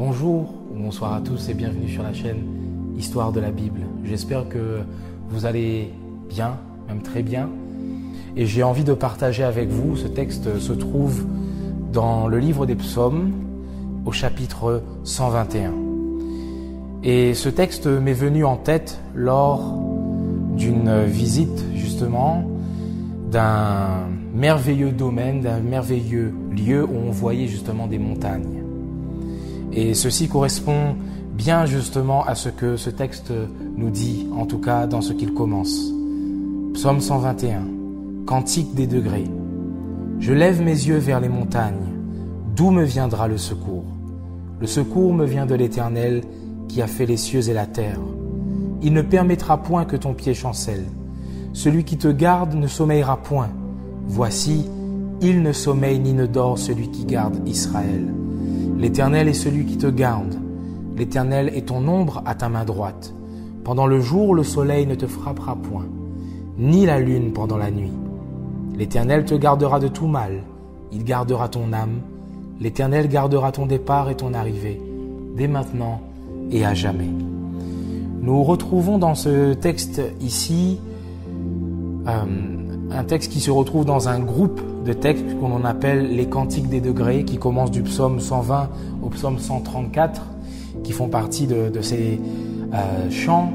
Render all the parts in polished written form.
Bonjour ou bonsoir à tous et bienvenue sur la chaîne Histoire de la Bible. J'espère que vous allez bien, même très bien. Et j'ai envie de partager avec vous, ce texte se trouve dans le livre des Psaumes, au chapitre 121. Et ce texte m'est venu en tête lors d'une visite justement d'un merveilleux domaine, d'un merveilleux lieu où on voyait justement des montagnes. Et ceci correspond bien justement à ce que ce texte nous dit, en tout cas dans ce qu'il commence. Psaume 121, Cantique des degrés. Je lève mes yeux vers les montagnes. D'où me viendra le secours? Le secours me vient de l'Éternel qui a fait les cieux et la terre. Il ne permettra point que ton pied chancelle. Celui qui te garde ne sommeillera point. Voici, il ne sommeille ni ne dort celui qui garde Israël. L'Éternel est celui qui te garde. L'Éternel est ton ombre à ta main droite. Pendant le jour, le soleil ne te frappera point, ni la lune pendant la nuit. L'Éternel te gardera de tout mal. Il gardera ton âme. L'Éternel gardera ton départ et ton arrivée, dès maintenant et à jamais. Nous retrouvons dans ce texte ici un texte qui se retrouve dans un groupe de textes qu'on appelle les Cantiques des degrés, qui commencent du psaume 120 au psaume 134, qui font partie de ces chants,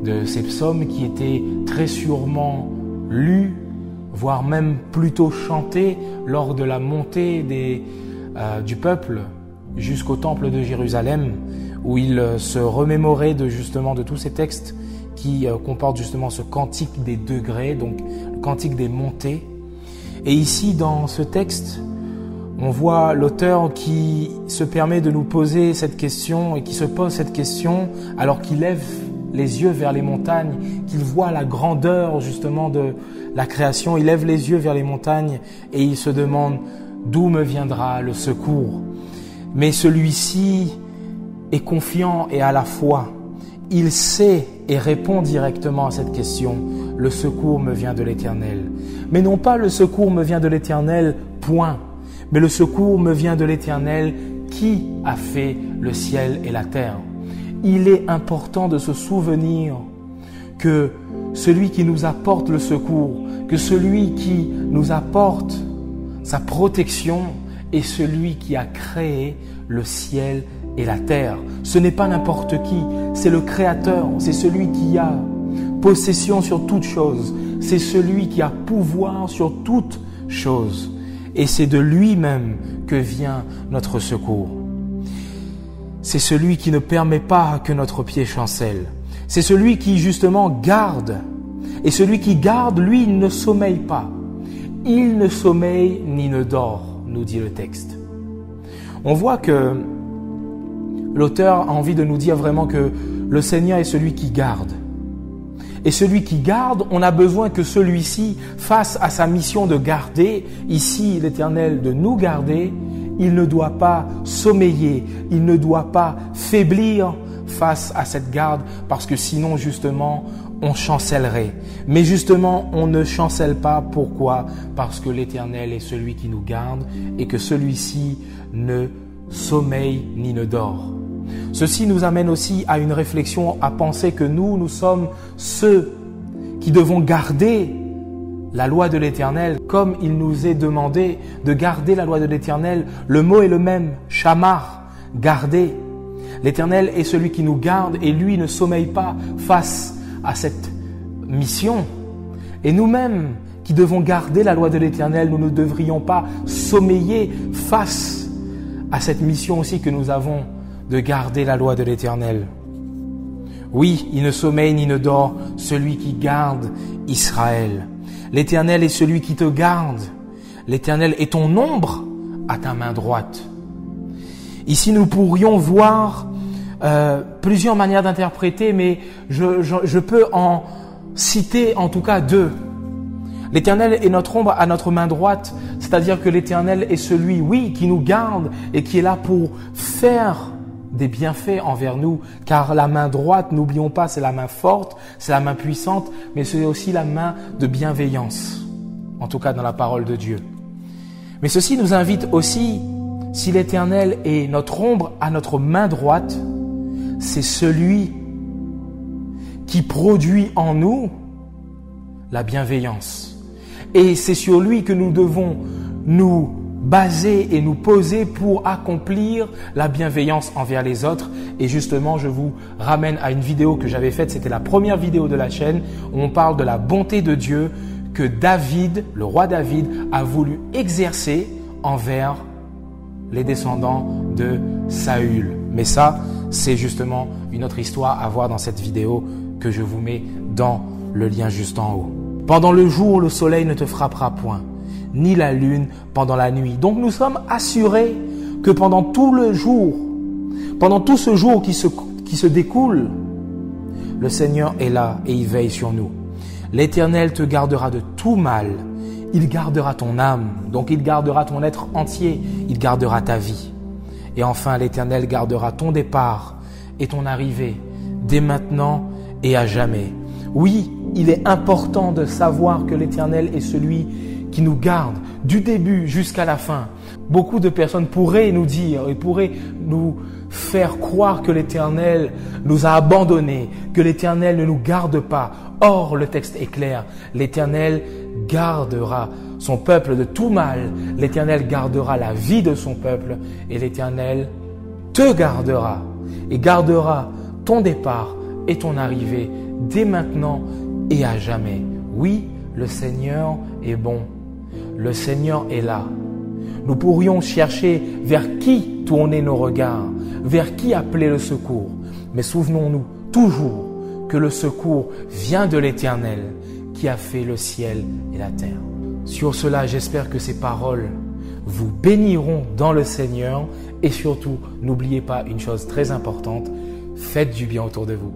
de ces psaumes qui étaient très sûrement lus, voire même plutôt chantés lors de la montée du peuple jusqu'au temple de Jérusalem, où il se remémorait de tous ces textes qui comportent justement ce cantique des degrés, donc le cantique des montées. Et ici, dans ce texte, on voit l'auteur qui se permet de nous poser cette question et qui se pose cette question alors qu'il lève les yeux vers les montagnes, qu'il voit la grandeur justement de la création. Il lève les yeux vers les montagnes et il se demande d'où me viendra le secours. Mais celui-ci est confiant et à la foi. Il sait et répond directement à cette question. Le secours me vient de l'Éternel. Mais non pas le secours me vient de l'Éternel, point. Mais le secours me vient de l'Éternel qui a fait le ciel et la terre. Il est important de se souvenir que celui qui nous apporte le secours, que celui qui nous apporte sa protection est celui qui a créé le ciel et la terre. Ce n'est pas n'importe qui, c'est le Créateur, c'est celui qui a possession sur toute chose, c'est celui qui a pouvoir sur toute chose. Et c'est de lui-même que vient notre secours. C'est celui qui ne permet pas que notre pied chancelle. C'est celui qui justement garde. Et celui qui garde, lui, il ne sommeille pas. Il ne sommeille ni ne dort, nous dit le texte. On voit que l'auteur a envie de nous dire vraiment que le Seigneur est celui qui garde. Et celui qui garde, on a besoin que celui-ci, face à sa mission de garder, ici l'Éternel de nous garder, il ne doit pas sommeiller, il ne doit pas faiblir face à cette garde, parce que sinon justement on chancellerait. Mais justement on ne chancelle pas. Pourquoi? Parce que l'Éternel est celui qui nous garde et que celui-ci ne sommeille ni ne dort. Ceci nous amène aussi à une réflexion, à penser que nous sommes ceux qui devons garder la loi de l'Éternel, comme il nous est demandé de garder la loi de l'Éternel. Le mot est le même, shamar, garder. L'Éternel est celui qui nous garde et lui ne sommeille pas face à cette mission. Et nous-mêmes qui devons garder la loi de l'Éternel, nous ne devrions pas sommeiller face à cette mission aussi que nous avons de garder la loi de l'Éternel. Oui, il ne sommeille ni ne dort celui qui garde Israël. L'Éternel est celui qui te garde. L'Éternel est ton ombre à ta main droite. Ici, nous pourrions voir plusieurs manières d'interpréter, mais je peux en citer en tout cas deux. L'Éternel est notre ombre à notre main droite, c'est-à-dire que l'Éternel est celui, oui, qui nous garde et qui est là pour faire des bienfaits envers nous, car la main droite, n'oublions pas, c'est la main forte, c'est la main puissante, mais c'est aussi la main de bienveillance, en tout cas dans la parole de Dieu. Mais ceci nous invite aussi Si l'Éternel est notre ombre à notre main droite, c'est celui qui produit en nous la bienveillance. Et c'est sur lui que nous devons nous baser et nous poser pour accomplir la bienveillance envers les autres. Et justement, je vous ramène à une vidéo que j'avais faite, c'était la première vidéo de la chaîne, où on parle de la bonté de Dieu que David, le roi David, a voulu exercer envers les descendants de Saül. Mais ça, c'est justement une autre histoire à voir dans cette vidéo que je vous mets dans le lien juste en haut. Pendant le jour, le soleil ne te frappera point, ni la lune pendant la nuit. Donc nous sommes assurés que pendant tout le jour, pendant tout ce jour qui se découle, le Seigneur est là et il veille sur nous. L'Éternel te gardera de tout mal. Il gardera ton âme, donc il gardera ton être entier, il gardera ta vie. Et enfin, l'Éternel gardera ton départ et ton arrivée, dès maintenant et à jamais. Oui, il est important de savoir que l'Éternel est celui qui nous garde du début jusqu'à la fin. Beaucoup de personnes pourraient nous dire et pourraient nous faire croire que l'Éternel nous a abandonnés, que l'Éternel ne nous garde pas. Or, le texte est clair, l'Éternel gardera son peuple de tout mal, l'Éternel gardera la vie de son peuple et l'Éternel te gardera et gardera ton départ et ton arrivée dès maintenant et à jamais. Oui, le Seigneur est bon, le Seigneur est là. Nous pourrions chercher vers qui tourner nos regards, vers qui appeler le secours. Mais souvenons-nous toujours que le secours vient de l'Éternel qui a fait le ciel et la terre. Sur cela, j'espère que ces paroles vous béniront dans le Seigneur et surtout, n'oubliez pas une chose très importante, faites du bien autour de vous.